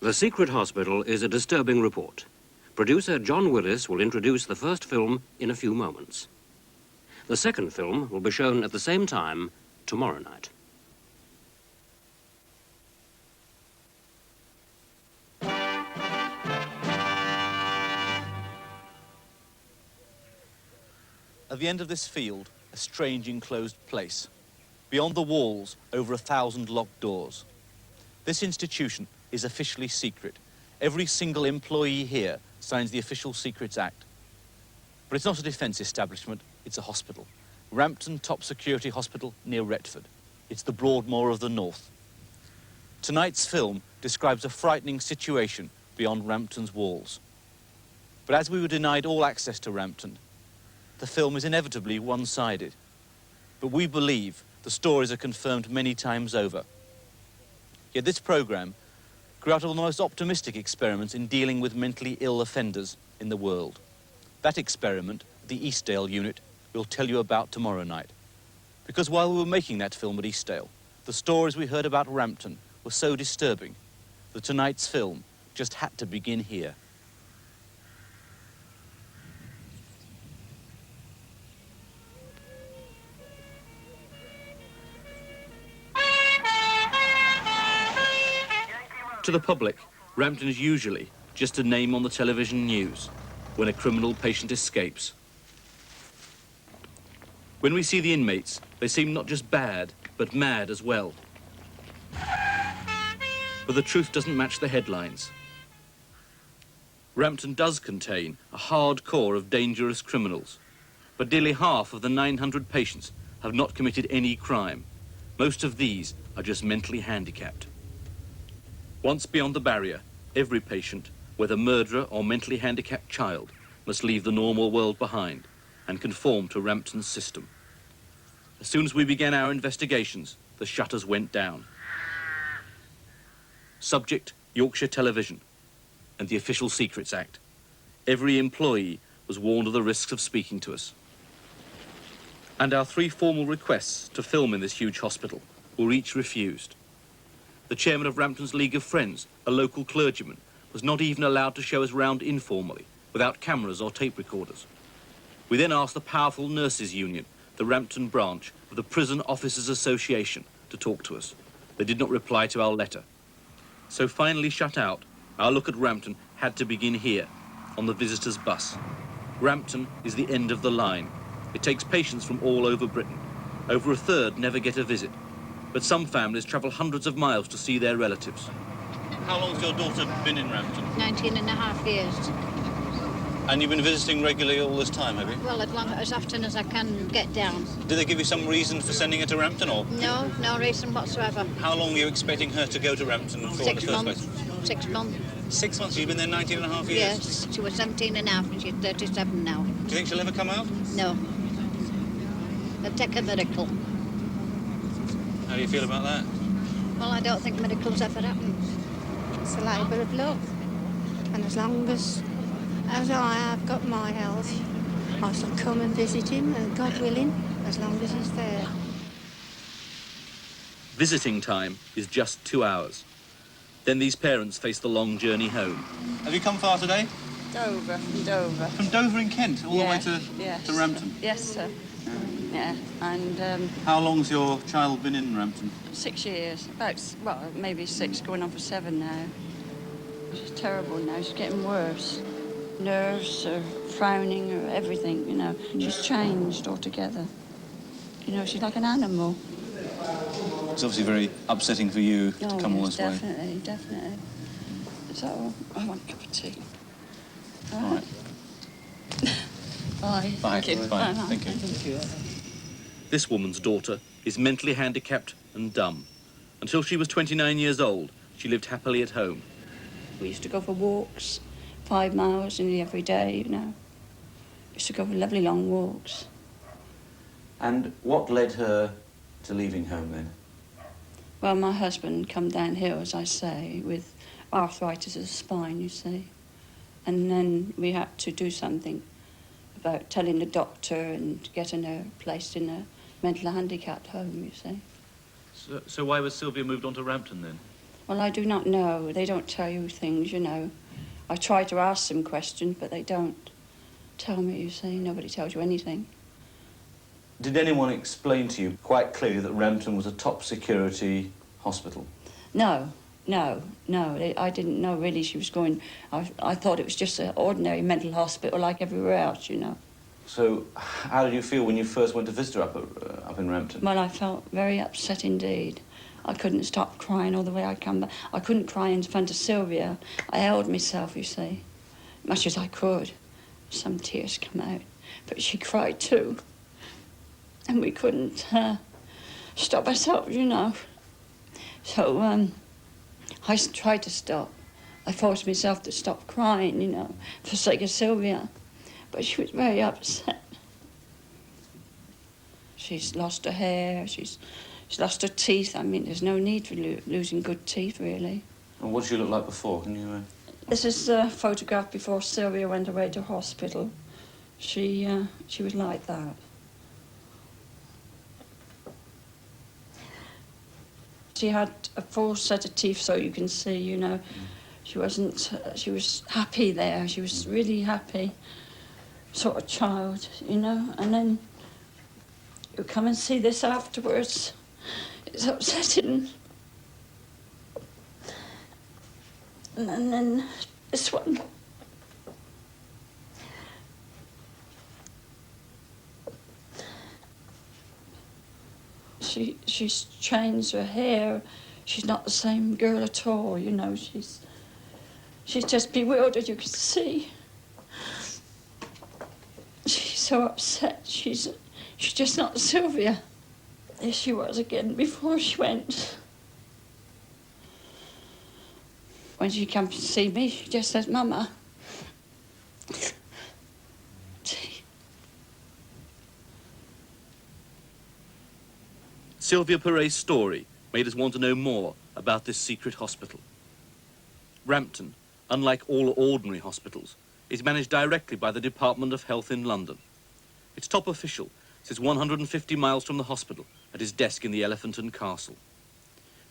The Secret Hospital is a disturbing report. Producer John Willis will introduce the first film in a few moments. The second film will be shown at the same time tomorrow night. At the end of this field, a strange enclosed place. Beyond the walls, over 1,000 locked doors. This institution is officially secret. Every single employee here signs the Official Secrets Act. But it's not a defence establishment, it's a hospital. Rampton Top Security Hospital near Retford. It's the Broadmoor of the North. Tonight's film describes a frightening situation beyond Rampton's walls. But as we were denied all access to Rampton, the film is inevitably one-sided. But we believe the stories are confirmed many times over. Yet this programme grew out of the most optimistic experiments in dealing with mentally ill offenders in the world. That experiment, the Eastdale unit, we'll tell you about tomorrow night. Because while we were making that film at Eastdale, the stories we heard about Rampton were so disturbing that tonight's film just had to begin here. To the public, Rampton is usually just a name on the television news when a criminal patient escapes. When we see the inmates, they seem not just bad, but mad as well. But the truth doesn't match the headlines. Rampton does contain a hard core of dangerous criminals, but nearly half of the 900 patients have not committed any crime. Most of these are just mentally handicapped. Once beyond the barrier, every patient, whether murderer or mentally handicapped child, must leave the normal world behind and conform to Rampton's system. As soon as we began our investigations, the shutters went down. Subject, Yorkshire Television and the Official Secrets Act. Every employee was warned of the risks of speaking to us. And our 3 formal requests to film in this huge hospital were each refused. The chairman of Rampton's League of Friends, a local clergyman, was not even allowed to show us round informally, without cameras or tape recorders. We then asked the powerful nurses' union, the Rampton branch of the Prison Officers Association, to talk to us. They did not reply to our letter. So finally shut out, our look at Rampton had to begin here, on the visitors' bus. Rampton is the end of the line. It takes patients from all over Britain. Over a third never get a visit. But some families travel hundreds of miles to see their relatives. How long has your daughter been in Rampton? 19.5 years. And you've been visiting regularly all this time, have you? Well, as often as I can get down. Did they give you some reason for sending her to Rampton, or? No, no reason whatsoever. How long were you expecting her to go to Rampton for in the first place? 6 months. 6 months? You've been there 19.5 years? Yes, she was 17.5 and she's 37 now. Do you think she'll ever come out? No. It'll take a miracle. How do you feel about that? Well, I don't think miracles ever happen. It's a labour of love. And as long as I have got my health, I shall come and visit him, and God willing, as long as he's there. Visiting time is just 2 hours. Then these parents face the long journey home. Have you come far today? Dover, from Dover. From Dover in Kent, all the way to Rampton? Yes, sir. Yeah, and... How long's your child been in Rampton? 6 years. Well, maybe 6, going on for 7 now. She's terrible now. She's getting worse. Nerves are frowning, or everything, you know. She's changed altogether. You know, she's like an animal. It's obviously very upsetting for you to come all this way. Definitely, definitely. So, I want a cup of tea. All right. Bye. Bye. Thank you. Bye. Thank you. Thank you. This woman's daughter is mentally handicapped and dumb. Until she was 29 years old, she lived happily at home. We used to go for walks, 5 miles nearly every day, you know. We used to go for lovely long walks. And what led her to leaving home then? Well, my husband come down here, as I say, with arthritis of the spine, you see. And then we had to do something about telling the doctor and getting her placed in a mental handicapped home, you see. So why was Sylvia moved on to Rampton then? Well, I do not know. They don't tell you things, you know. I try to ask them questions, but they don't tell me, you see. Nobody tells you anything. Did anyone explain to you quite clearly that Rampton was a top security hospital? No. I didn't know really she was going... I thought it was just an ordinary mental hospital like everywhere else, you know. So how did you feel when you first went to visit her up in Rampton? Well, I felt very upset indeed. I couldn't stop crying all the way I come back. I couldn't cry in front of Sylvia. I held myself, you see, much as I could. Some tears come out, but she cried too. And we couldn't stop ourselves, you know. So I tried to stop. I forced myself to stop crying, you know, for the sake of Sylvia. But she was very upset. She's lost her hair, she's lost her teeth. I mean, there's no need for losing good teeth, really. And what did she look like before? Can you... This is a photograph before Sylvia went away to hospital. She was like that. She had a full set of teeth, so you can see, you know, she was happy there. She was really happy, sort of child, you know. And then you come and see this afterwards. It's upsetting. And then this one. She's changed her hair. She's not the same girl at all, you know. She's just bewildered, you can see. She's so upset. She's just not Sylvia. There she was again before she went. When she comes to see me, she just says, "Mama." Sylvia Perret's story made us want to know more about this secret hospital. Rampton, unlike all ordinary hospitals, is managed directly by the Department of Health in London. Its top official sits 150 miles from the hospital at his desk in the Elephant and Castle.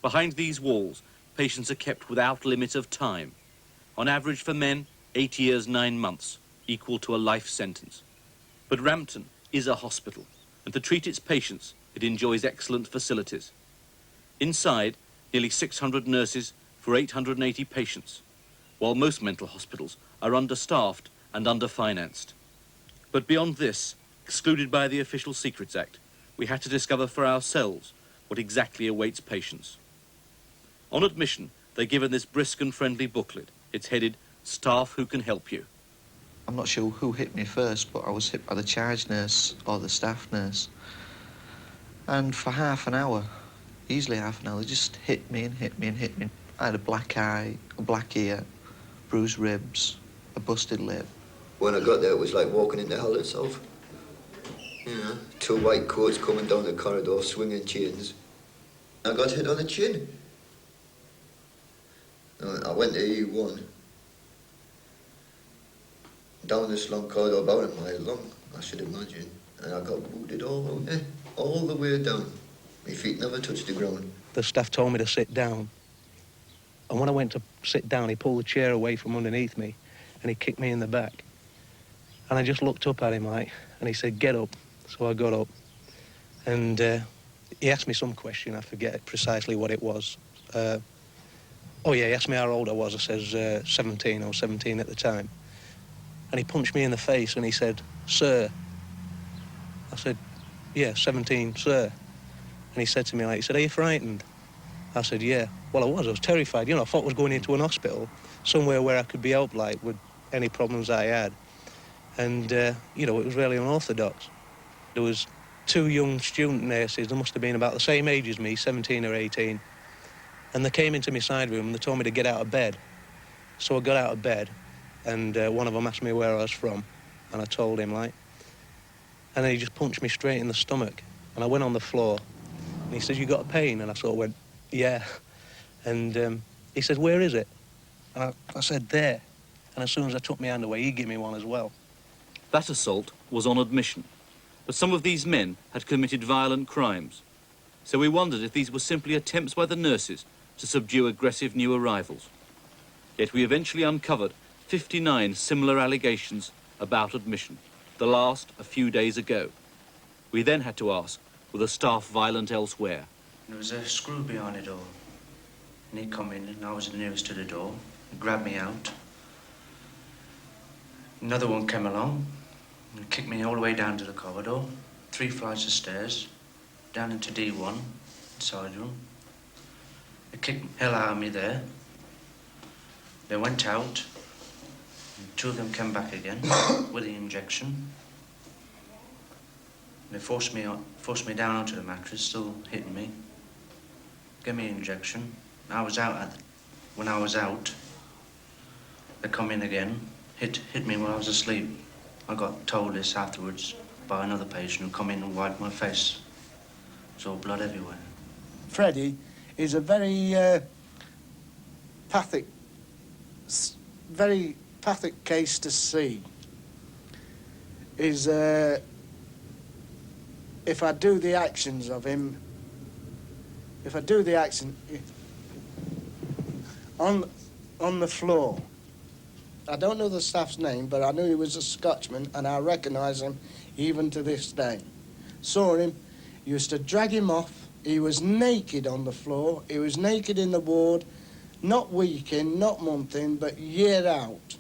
Behind these walls, patients are kept without limit of time. On average for men, 8 years, 9 months, equal to a life sentence. But Rampton is a hospital, and to treat its patients, it enjoys excellent facilities. Inside, nearly 600 nurses for 880 patients, while most mental hospitals are understaffed and underfinanced. But beyond this, excluded by the Official Secrets Act, we had to discover for ourselves what exactly awaits patients. On admission, they're given this brisk and friendly booklet. It's headed, "Staff Who Can Help You." I'm not sure who hit me first, but I was hit by the charge nurse or the staff nurse. And for half an hour, easily half an hour, they just hit me and hit me and hit me. I had a black eye, a black ear, bruised ribs, a busted lip. When I got there, it was like walking into hell itself. You know, 2 white coats coming down the corridor, swinging chains. I got hit on the chin. I went to E1. Down this long corridor, about a mile long, I should imagine. And I got wounded all the way down. My feet never touched the ground. The staff told me to sit down. And when I went to sit down, he pulled the chair away from underneath me and he kicked me in the back. And I just looked up at him like, and he said, "Get up." So I got up. And he asked me some question, I forget precisely what it was. Oh yeah, he asked me how old I was. I says 17, I was 17 at the time. And he punched me in the face and he said, "Sir." I said, "Yeah, 17, sir." And he said to me, like, he said, "Are you frightened?" I said, "Yeah." Well, I was terrified. You know, I thought I was going into an hospital, somewhere where I could be helped, like, with any problems I had. And, you know, it was really unorthodox. There was 2 young student nurses, they must have been about the same age as me, 17 or 18. And they came into my side room and they told me to get out of bed. So I got out of bed, and one of them asked me where I was from, and I told him, like. And then he just punched me straight in the stomach. And I went on the floor, and he said, "You got a pain?" And I sort of went, "Yeah." And he said, "Where is it?" And I said, "There." And as soon as I took my hand away, he gave me one as well. That assault was on admission, but some of these men had committed violent crimes. So we wondered if these were simply attempts by the nurses to subdue aggressive new arrivals. Yet we eventually uncovered 59 similar allegations about admission, the last a few days ago. We then had to ask, were the staff violent elsewhere? There was a screw behind the door, and he'd come in, and I was the nearest to the door. He grabbed me out. Another one came along and kicked me all the way down to the corridor, 3 flights of stairs, down into D1, side room. They kicked the hell out of me there. They went out, and 2 of them came back again with the injection. They forced me down onto the mattress, still hitting me. Gave me an injection. I was out when I was out. They come in again, hit me when I was asleep. I got told this afterwards by another patient who come in and wiped my face. There's all blood everywhere. Freddie is a very pathic case to see. If I do the actions of him, on the floor, I don't know the staff's name, but I knew he was a Scotchman, and I recognise him even to this day. Saw him, used to drag him off. He was naked on the floor. He was naked in the ward, not week in, not month in, but year out.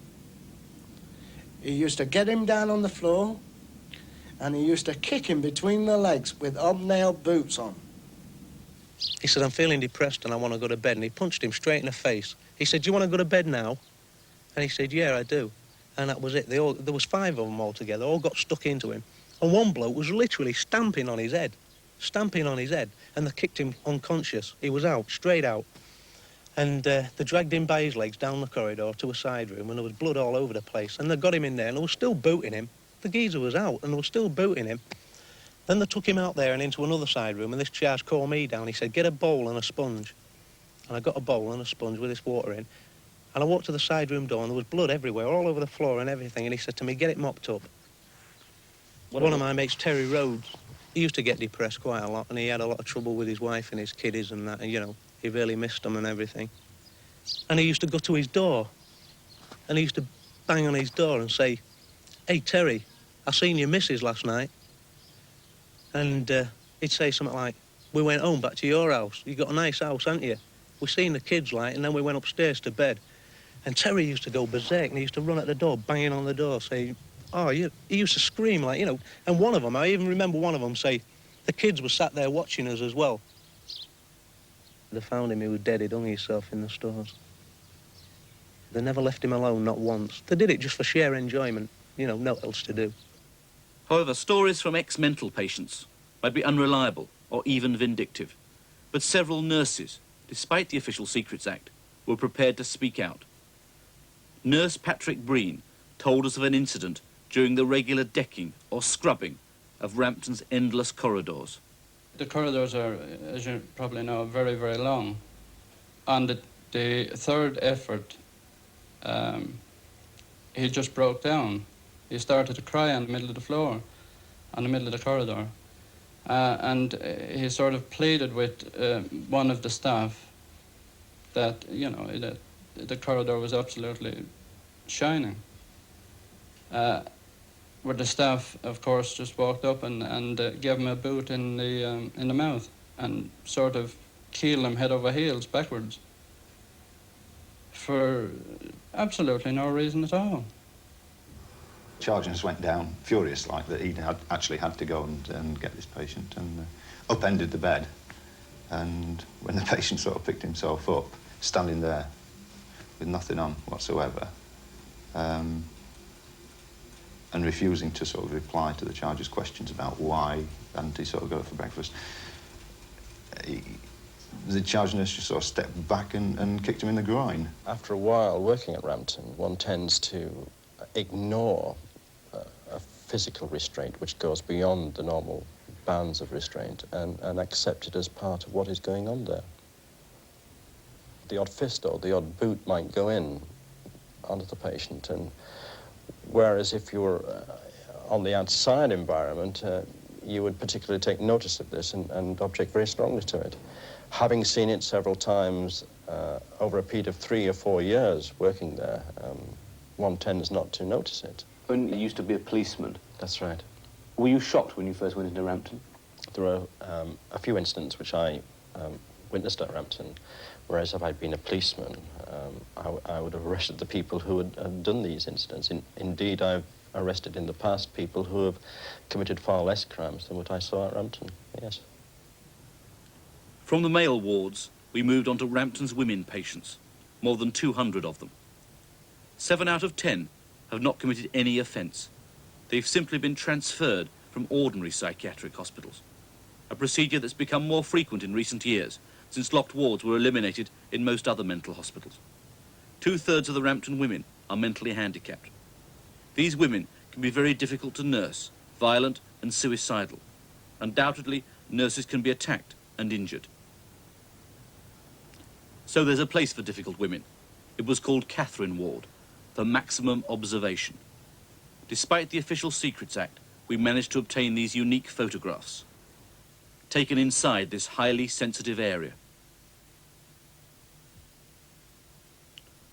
He used to get him down on the floor, and he used to kick him between the legs with hobnail boots on. He said, I'm feeling depressed and I want to go to bed. And he punched him straight in the face. He said, do you want to go to bed now? And he said, yeah, I do. And that was it. There was 5 of them all together, all got stuck into him. And one bloke was literally stamping on his head. And they kicked him unconscious. He was out, straight out. And they dragged him by his legs down the corridor to a side room, and there was blood all over the place. And they got him in there, and they were still booting him. The geezer was out, and they were still booting him. Then they took him out there and into another side room, and this charge called me down. He said, get a bowl and a sponge. And I got a bowl and a sponge with this water in. And I walked to the side room door, and there was blood everywhere, all over the floor and everything. And he said to me, get it mopped up. One of my mates, Terry Rhodes, he used to get depressed quite a lot, and he had a lot of trouble with his wife and his kiddies and that, and, you know, he really missed them and everything. And he used to go to his door, and he used to bang on his door and say, hey, Terry, I seen your missus last night. And he'd say something like, we went home back to your house. You got a nice house, haven't you? We seen the kids, like, and then we went upstairs to bed. And Terry used to go berserk, and he used to run at the door, banging on the door, saying, oh, he used to scream, like, you know. And one of them, I even remember one of them say, the kids were sat there watching us as well. They found him, he was dead, he'd hung himself in the stores. They never left him alone, not once. They did it just for sheer enjoyment, you know, no else to do. However, stories from ex-mental patients might be unreliable or even vindictive. But several nurses, despite the Official Secrets Act, were prepared to speak out. Nurse Patrick Breen told us of an incident during the regular decking or scrubbing of Rampton's endless corridors. The corridors are, as you probably know, very, very long. On the 3rd effort, he just broke down. He started to cry on the middle of the floor, on the middle of the corridor. And he sort of pleaded with one of the staff that, you know, the corridor was absolutely shining. Where the staff, of course, just walked up and gave him a boot in the mouth and sort of keeled him head over heels backwards for absolutely no reason at all. Charge went down furious, like that he actually had to go and get this patient, and upended the bed. And when the patient sort of picked himself up, standing there with nothing on whatsoever, and refusing to sort of reply to the charge's questions about why hadn't he sort of got up for breakfast, the charge nurse just sort of stepped back and kicked him in the groin. After a while working at Rampton, one tends to ignore a physical restraint which goes beyond the normal bounds of restraint and accept it as part of what is going on there. The odd fist or the odd boot might go in onto the patient, and whereas if you were on the outside environment, you would particularly take notice of this and object very strongly to it. having seen it several times over a period of 3 or 4 years working there, one tends not to notice it. And you used to be a policeman. That's right. Were you shocked when you first went into Rampton? There were a few incidents which I witnessed at Rampton, whereas if I'd been a policeman, I would have arrested the people who had done these incidents. Indeed, I've arrested in the past people who have committed far less crimes than what I saw at Rampton, yes. From the male wards, we moved on to Rampton's women patients, more than 200 of them. 7 out of 10 have not committed any offence. They've simply been transferred from ordinary psychiatric hospitals, a procedure that's become more frequent in recent years, since locked wards were eliminated in most other mental hospitals. 2/3 of the Rampton women are mentally handicapped. These women can be very difficult to nurse, violent and suicidal. Undoubtedly, nurses can be attacked and injured. So there's a place for difficult women. It was called Catherine Ward, for maximum observation. Despite the Official Secrets Act, we managed to obtain these unique photographs, taken inside this highly sensitive area.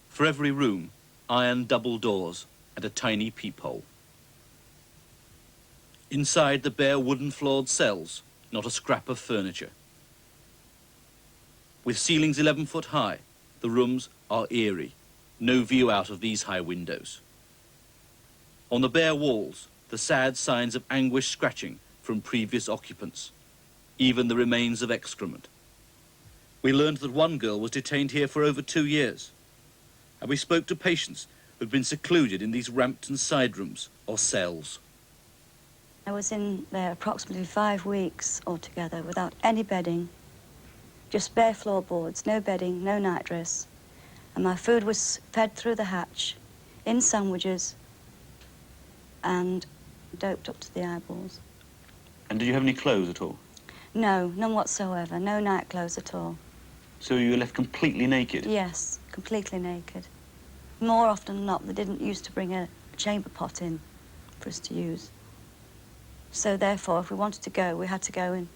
For every room, iron double doors and a tiny peephole. Inside the bare wooden floored cells, not a scrap of furniture. With ceilings 11 foot high, the rooms are eerie. No view out of these high windows. On the bare walls, the sad signs of anguish scratching from previous occupants, even the remains of excrement. We learned that one girl was detained here for over 2 years, and we spoke to patients who'd been secluded in these Rampton side rooms or cells. I was in there approximately 5 weeks altogether without any bedding, just bare floorboards, no bedding, no nightdress, and my food was fed through the hatch in sandwiches and doped up to the eyeballs. And did you have any clothes at all? No, none whatsoever, no night clothes at all. So you were left completely naked? Yes, completely naked. More often than not, they didn't used to bring a chamber pot in for us to use. So therefore, if we wanted to go, we had to go in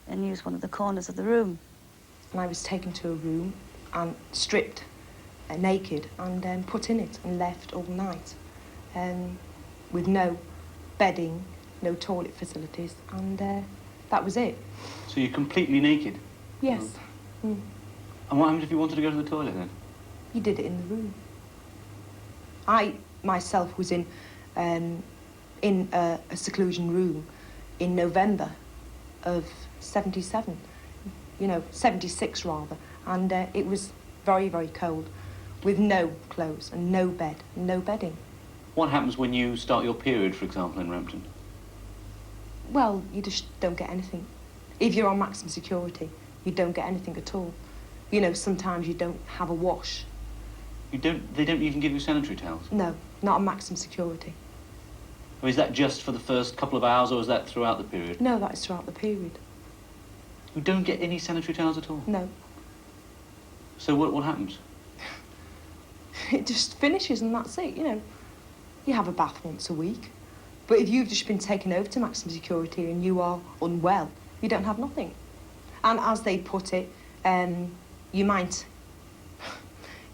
and use one of the corners of the room. And I was taken to a room and stripped naked and put in it and left all night with no bedding, no toilet facilities, and that was it. So you're completely naked? Yes. Mm. And what happened if you wanted to go to the toilet then? You did it in the room. I myself was in a seclusion room in November of 77, 76 rather, and it was very, very cold, with no clothes and no bed, no bedding. What happens when you start your period, for example, in Rampton? Well, you just don't get anything. If you're on maximum security, you don't get anything at all. Sometimes you don't have a wash. They don't even give you sanitary towels? No, not on maximum security. Or is that just for the first couple of hours, or is that throughout the period? No, that is throughout the period. You don't get any sanitary towels at all? No. So what happens? It just finishes and that's it, You have a bath once a week. But if you've just been taken over to maximum security and you are unwell, you don't have nothing. And as they put it, you might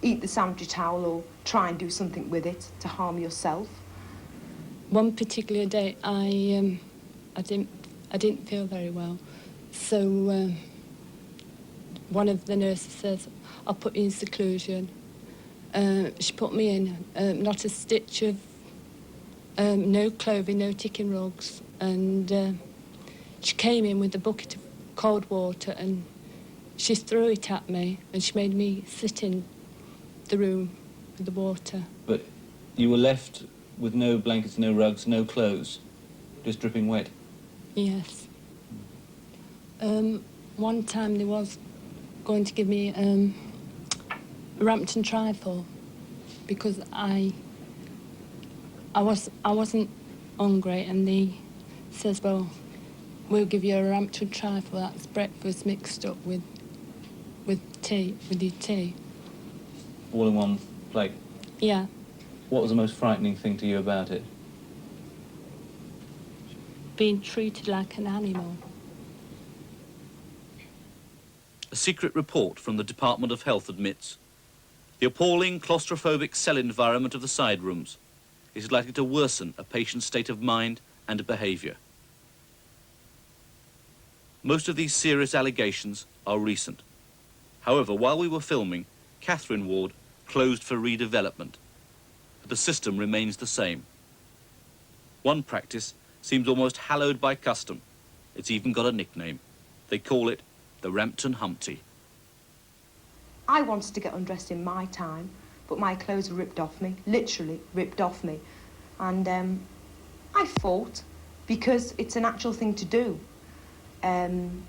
eat the sanitary towel or try and do something with it to harm yourself. One particular day, I didn't feel very well, so one of the nurses says, "I'll put you in seclusion." She put me in, not a stitch of, no clothing, no ticking rugs, and she came in with a bucket of cold water and she threw it at me and she made me sit in the room with the water. But you were left with no blankets, no rugs, no clothes, just dripping wet? Yes. One time they was going to give me a Rampton trifle because I wasn't hungry, and they says, well, we'll give you a Rampton trifle, that's breakfast mixed up with tea, with your tea. All in one plate? Yeah. What was the most frightening thing to you about it? Being treated like an animal. A secret report from the Department of Health admits the appalling claustrophobic cell environment of the side rooms is likely to worsen a patient's state of mind and behaviour. Most of these serious allegations are recent. However, while we were filming, Catherine Ward closed for redevelopment, but the system remains the same. One practice seems almost hallowed by custom. It's even got a nickname. They call it the Rampton Humpty. I wanted to get undressed in my time, but my clothes were ripped off me, literally ripped off me. And I fought because it's an actual thing to do. And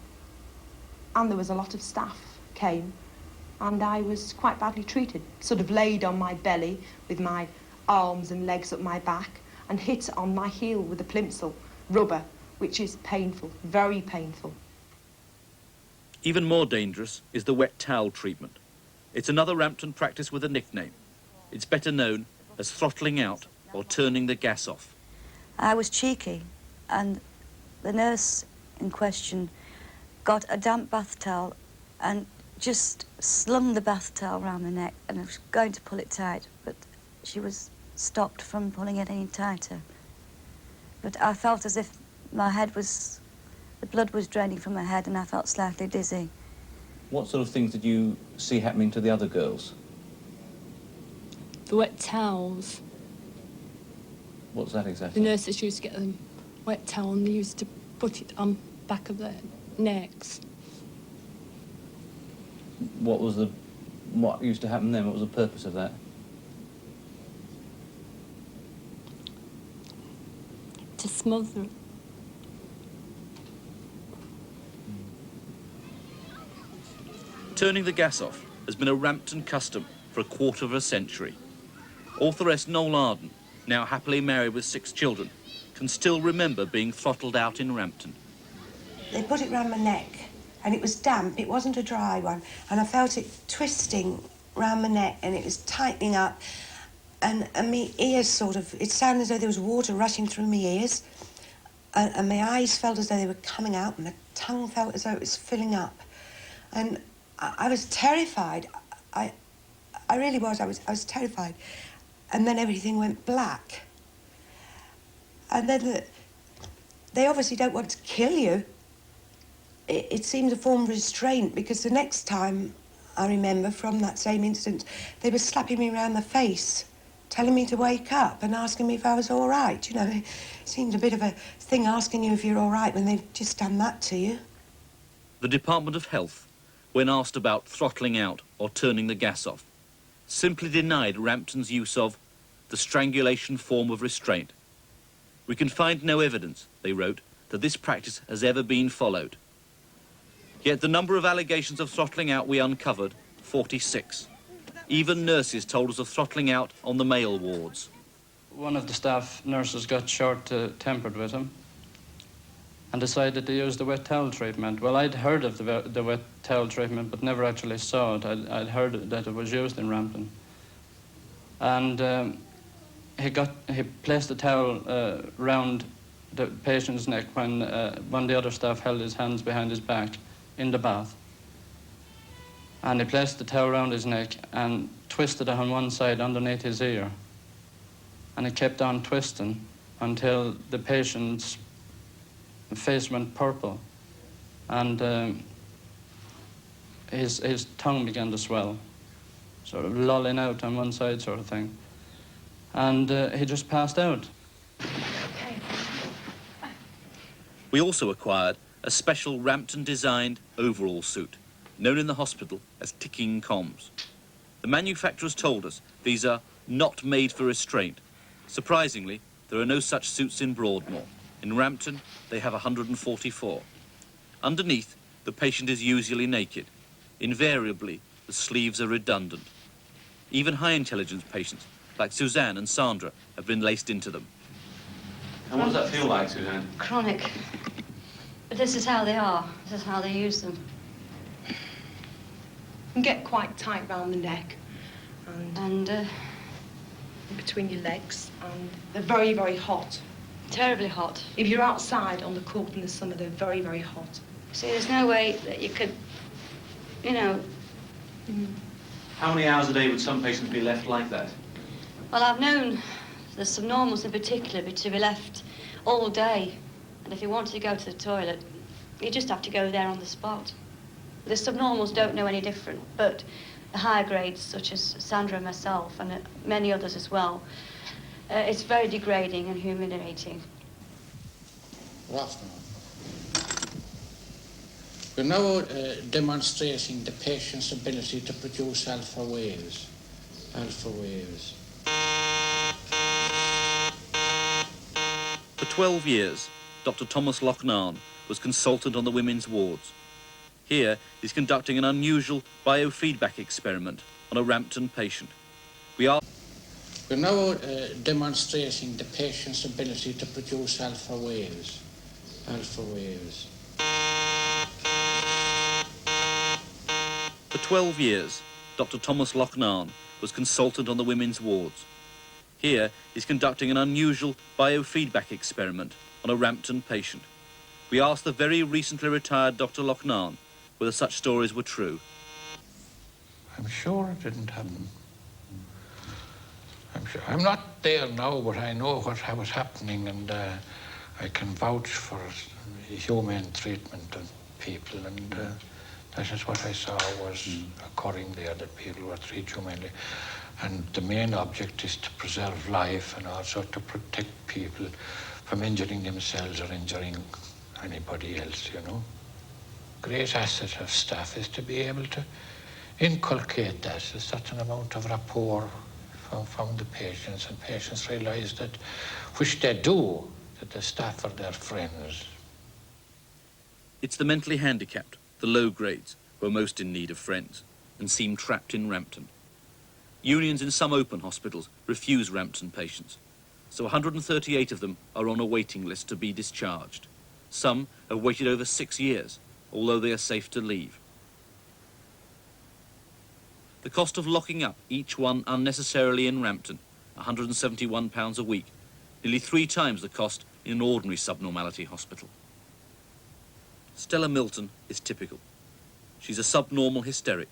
there was a lot of staff came, and I was quite badly treated. Sort of laid on my belly with my arms and legs up my back and hit on my heel with a plimsoll, rubber, which is painful, very painful. Even more dangerous is the wet towel treatment. It's another Rampton practice with a nickname. It's better known as throttling out or turning the gas off. I was cheeky, and the nurse in question got a damp bath towel and just slung the bath towel around the neck, and I was going to pull it tight, but she was stopped from pulling it any tighter. But I felt as if my head was, the blood was draining from my head, and I felt slightly dizzy. What sort of things did you see happening to the other girls? The wet towels. What's that exactly? The nurses used to get them wet towel and they used to put it on back of their necks. What used to happen then? What was the purpose of that? To smother it. Turning the gas off has been a Rampton custom for a quarter of a century. Authoress Noel Arden, now happily married with 6 children, can still remember being throttled out in Rampton. They put it round my neck, and it was damp, it wasn't a dry one, and I felt it twisting round my neck, and it was tightening up, and my ears sort of, it sounded as though there was water rushing through my ears, and my eyes felt as though they were coming out, and my tongue felt as though it was filling up. And I was terrified. I really was. I was terrified. And then everything went black. And then they obviously don't want to kill you. It seemed a form of restraint, because the next time I remember from that same incident, they were slapping me around the face, telling me to wake up and asking me if I was all right. You know, it seemed a bit of a thing asking you if you're all right when they've just done that to you. The Department of Health, when asked about throttling out or turning the gas off, simply denied Rampton's use of the strangulation form of restraint. We can find no evidence, they wrote, that this practice has ever been followed. Yet the number of allegations of throttling out we uncovered, 46. Even nurses told us of throttling out on the male wards. One of the staff nurses got short-tempered with him and decided to use the wet towel treatment. Well, I'd heard of the wet towel treatment, but never actually saw it. I'd heard that it was used in Rampton. And he placed the towel round the patient's neck when one of the other staff held his hands behind his back in the bath. And he placed the towel around his neck and twisted it on one side underneath his ear. And he kept on twisting until the patient's face went purple, and his tongue began to swell, sort of lolling out on one side sort of thing. And he just passed out. We also acquired a special Rampton-designed overall suit, known in the hospital as ticking comms. The manufacturers told us these are not made for restraint. Surprisingly, there are no such suits in Broadmoor. In Rampton, they have 144. Underneath, the patient is usually naked. Invariably, the sleeves are redundant. Even high-intelligence patients, like Suzanne and Sandra, have been laced into them. And what does that feel like, Suzanne? Chronic. But this is how they are. This is how they use them. And get quite tight round the neck. And between your legs. And they're very, very hot. Terribly hot. If you're outside on the court in the summer, they're very, very hot. See, there's no way that you could you know. How many hours a day would some patients be left like that? Well, I've known the subnormals in particular to be left all day. And if you wanted to go to the toilet, you just have to go there on the spot. The subnormals don't know any different, but the higher grades, such as Sandra and myself, and many others as well, it's very degrading and humiliating. Good afternoon. We're now demonstrating the patient's ability to produce alpha waves. Alpha waves. For 12 years, Dr. Thomas Loughnane was consultant on the women's wards. Here, he's conducting an unusual biofeedback experiment on a Rampton patient. We're now demonstrating the patient's ability to produce alpha waves. Alpha waves. For 12 years, Dr. Thomas Loughnane was consultant on the women's wards. Here, he's conducting an unusual biofeedback experiment on a Rampton patient. We asked the very recently retired Dr. Loughnane whether such stories were true. I'm sure it didn't happen. I'm not there now, but I know what was happening, and I can vouch for humane treatment of people, and that is what I saw was occurring there, that people were treated humanely. And the main object is to preserve life and also to protect people from injuring themselves or injuring anybody else, you know. Great asset of staff is to be able to inculcate that, a certain amount of rapport from the patients, and patients realise that, which they do, that the staff are their friends. It's the mentally handicapped, the low grades, who are most in need of friends and seem trapped in Rampton. Unions in some open hospitals refuse Rampton patients, so 138 of them are on a waiting list to be discharged. Some have waited over 6 years, although they are safe to leave. The cost of locking up each one unnecessarily in Rampton, £171 a week, nearly 3 times the cost in an ordinary subnormality hospital. Stella Milton is typical. She's a subnormal hysteric.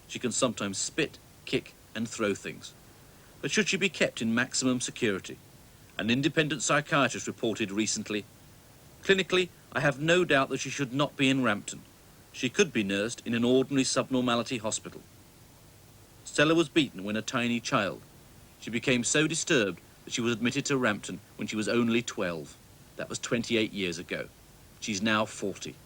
She can sometimes spit, kick and throw things. But should she be kept in maximum security? An independent psychiatrist reported recently, "Clinically, I have no doubt that she should not be in Rampton. She could be nursed in an ordinary subnormality hospital." Stella was beaten when a tiny child. She became so disturbed that she was admitted to Rampton when she was only 12. That was 28 years ago. She's now 40.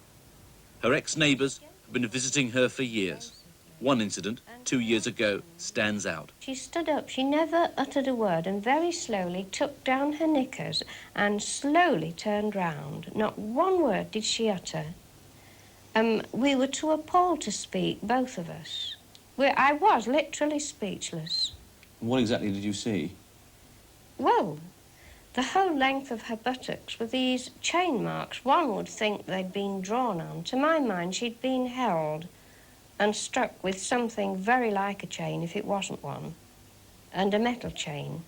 Her ex-neighbours have been visiting her for years. One incident, 2 years ago, stands out. She stood up, she never uttered a word, and very slowly took down her knickers and slowly turned round. Not one word did she utter. We were too appalled to speak, both of us. I was literally speechless. What exactly did you see? Well, the whole length of her buttocks were these chain marks. One would think they'd been drawn on. To my mind, she'd been held and struck with something very like a chain, if it wasn't one, and a metal chain.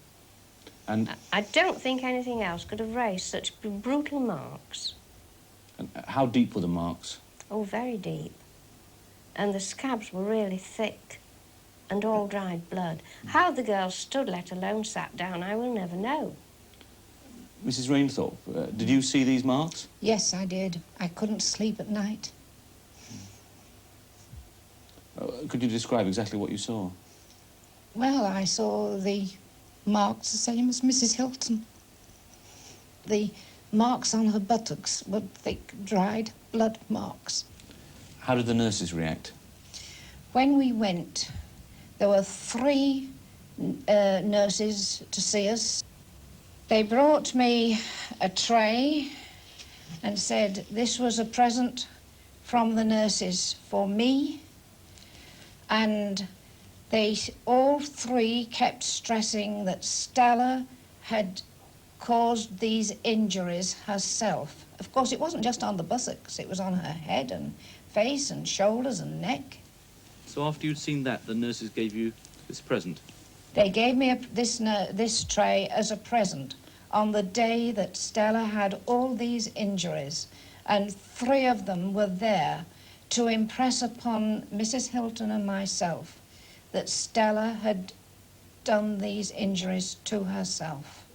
And I don't think anything else could have raised such brutal marks. And how deep were the marks? Oh, very deep. And the scabs were really thick and all dried blood. How the girl stood, let alone sat down, I will never know. Mrs. Rainthorpe, did you see these marks? Yes, I did. I couldn't sleep at night. Could you describe exactly what you saw? Well, I saw the marks the same as Mrs. Hilton. The marks on her buttocks were thick, dried blood marks. How did the nurses react? When we went, there were 3 nurses to see us. They brought me a tray and said this was a present from the nurses for me. And they all 3 kept stressing that Stella had caused these injuries herself. Of course, it wasn't just on the buttocks, it was on her head and face and shoulders and neck. So after you'd seen that, the nurses gave you this present? They gave me this tray as a present on the day that Stella had all these injuries, and 3 of them were there to impress upon Mrs. Hilton and myself that Stella had done these injuries to herself.